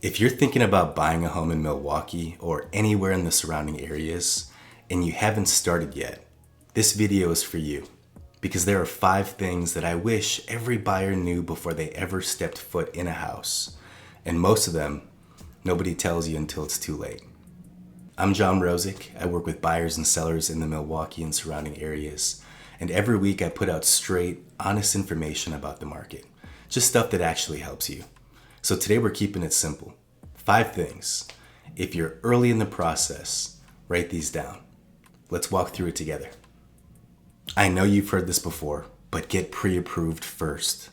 If you're thinking about buying a home in Milwaukee or anywhere in the surrounding areas and you haven't started yet, this video is for you because there are 5 things that I wish every buyer knew before they ever stepped foot in a house. And most of them, nobody tells you until it's too late. I'm Rozek. I work with buyers and sellers in the Milwaukee and surrounding areas. And every week I put out straight, honest information about the market. Just stuff that actually helps you. So today we're keeping it simple. 5 things. If you're early in the process, write these down. Let's walk through it together. I know you've heard this before, but get pre-approved first.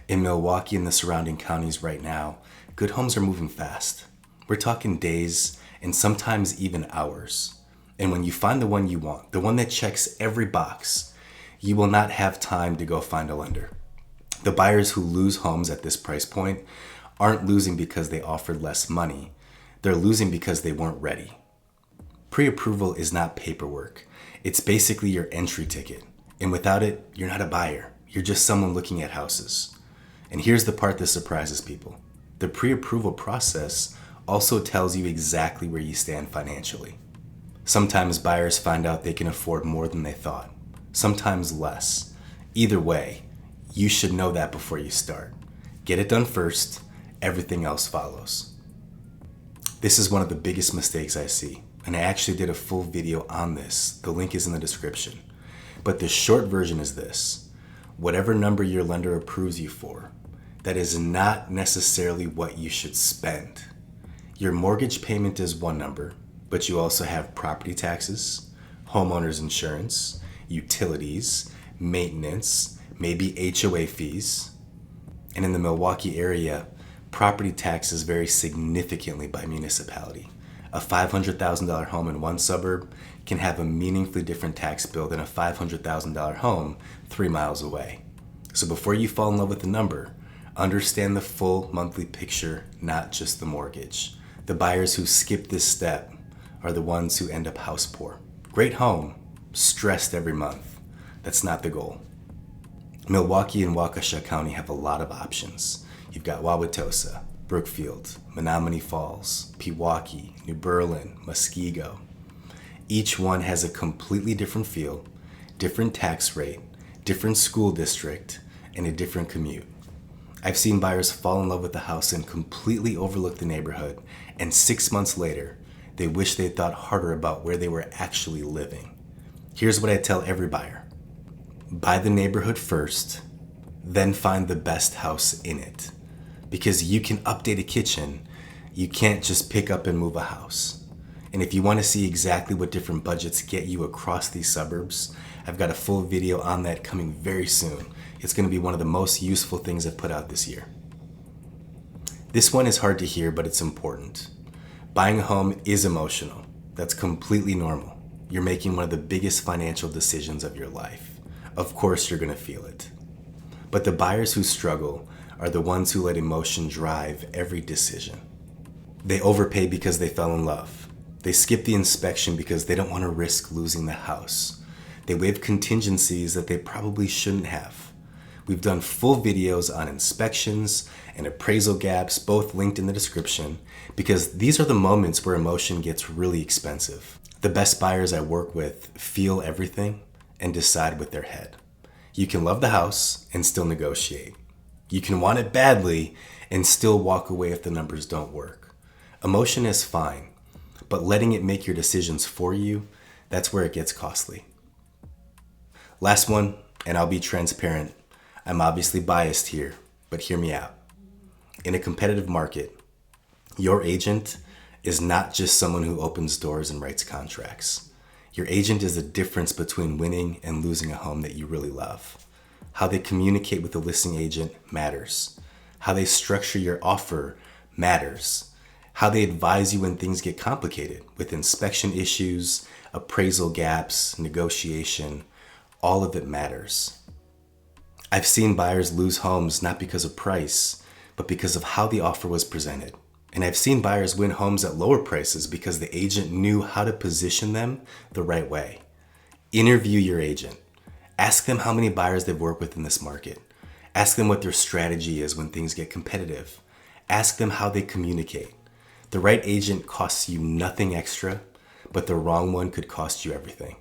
In Milwaukee and the surrounding counties right now, good homes are moving fast. We're talking days and sometimes even hours. And when you find the one you want, the one that checks every box, you will not have time to go find a lender. The buyers who lose homes at this price point aren't losing because they offered less money. They're losing because they weren't ready. Pre-approval is not paperwork. It's basically your entry ticket. And without it, you're not a buyer. You're just someone looking at houses. And here's the part that surprises people. The pre-approval process also tells you exactly where you stand financially. Sometimes buyers find out they can afford more than they thought. Sometimes less. Either way, you should know that before you start. Get it done first. Everything else follows. This is one of the biggest mistakes I see, and I actually did a full video on this. The link is in the description. But the short version is this. Whatever number your lender approves you for, that is not necessarily what you should spend. Your mortgage payment is one number, but you also have property taxes, homeowner's insurance, utilities, maintenance, maybe HOA fees. And in the Milwaukee area, property taxes vary significantly by municipality. A $500,000 home in one suburb can have a meaningfully different tax bill than a $500,000 home 3 miles away. So before you fall in love with the number, understand the full monthly picture, not just the mortgage. The buyers who skip this step are the ones who end up house poor. Great home, stressed every month. That's not the goal. Milwaukee and Waukesha County have a lot of options. You've got Wauwatosa, Brookfield, Menominee Falls, Pewaukee, New Berlin, Muskego. Each one has a completely different feel, different tax rate, different school district, and a different commute. I've seen buyers fall in love with the house and completely overlook the neighborhood, and 6 months later, they wish they'd thought harder about where they were actually living. Here's what I tell every buyer. Buy the neighborhood first, then find the best house in it. Because you can update a kitchen, you can't just pick up and move a house. And if you want to see exactly what different budgets get you across these suburbs, I've got a full video on that coming very soon. It's going to be one of the most useful things I've put out this year. This one is hard to hear, but it's important. Buying a home is emotional. That's completely normal. You're making one of the biggest financial decisions of your life. Of course you're going to feel it. But the buyers who struggle are the ones who let emotion drive every decision. They overpay because they fell in love. They skip the inspection because they don't want to risk losing the house. They waive contingencies that they probably shouldn't have. We've done full videos on inspections and appraisal gaps, both linked in the description, because these are the moments where emotion gets really expensive. The best buyers I work with feel everything and decide with their head. You can love the house and still negotiate. You can want it badly and still walk away if the numbers don't work. Emotion is fine, but letting it make your decisions for you, that's where it gets costly. Last one, and I'll be transparent. I'm obviously biased here, but hear me out. In a competitive market, your agent is not just someone who opens doors and writes contracts. Your agent is the difference between winning and losing a home that you really love. How they communicate with the listing agent matters. How they structure your offer matters. How they advise you when things get complicated with inspection issues, appraisal gaps, negotiation, all of it matters. I've seen buyers lose homes not because of price, but because of how the offer was presented. And I've seen buyers win homes at lower prices because the agent knew how to position them the right way. Interview your agent. Ask them how many buyers they've worked with in this market. Ask them what their strategy is when things get competitive. Ask them how they communicate. The right agent costs you nothing extra, but the wrong one could cost you everything.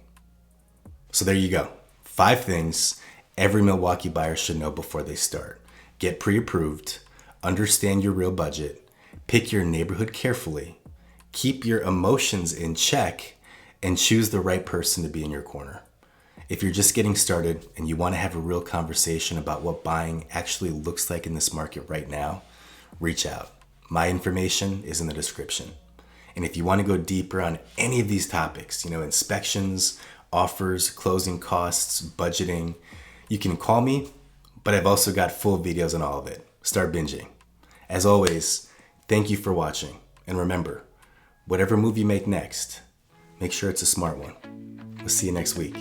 So there you go. 5 things every Milwaukee buyer should know before they start. Get pre-approved, understand your real budget, pick your neighborhood carefully, keep your emotions in check, and choose the right person to be in your corner. If you're just getting started and you want to have a real conversation about what buying actually looks like in this market right now, reach out. My information is in the description. And if you want to go deeper on any of these topics, inspections, offers, closing costs, budgeting, you can call me, but I've also got full videos on all of it. Start binging. As always, thank you for watching. And remember, whatever move you make next, make sure it's a smart one. We'll see you next week.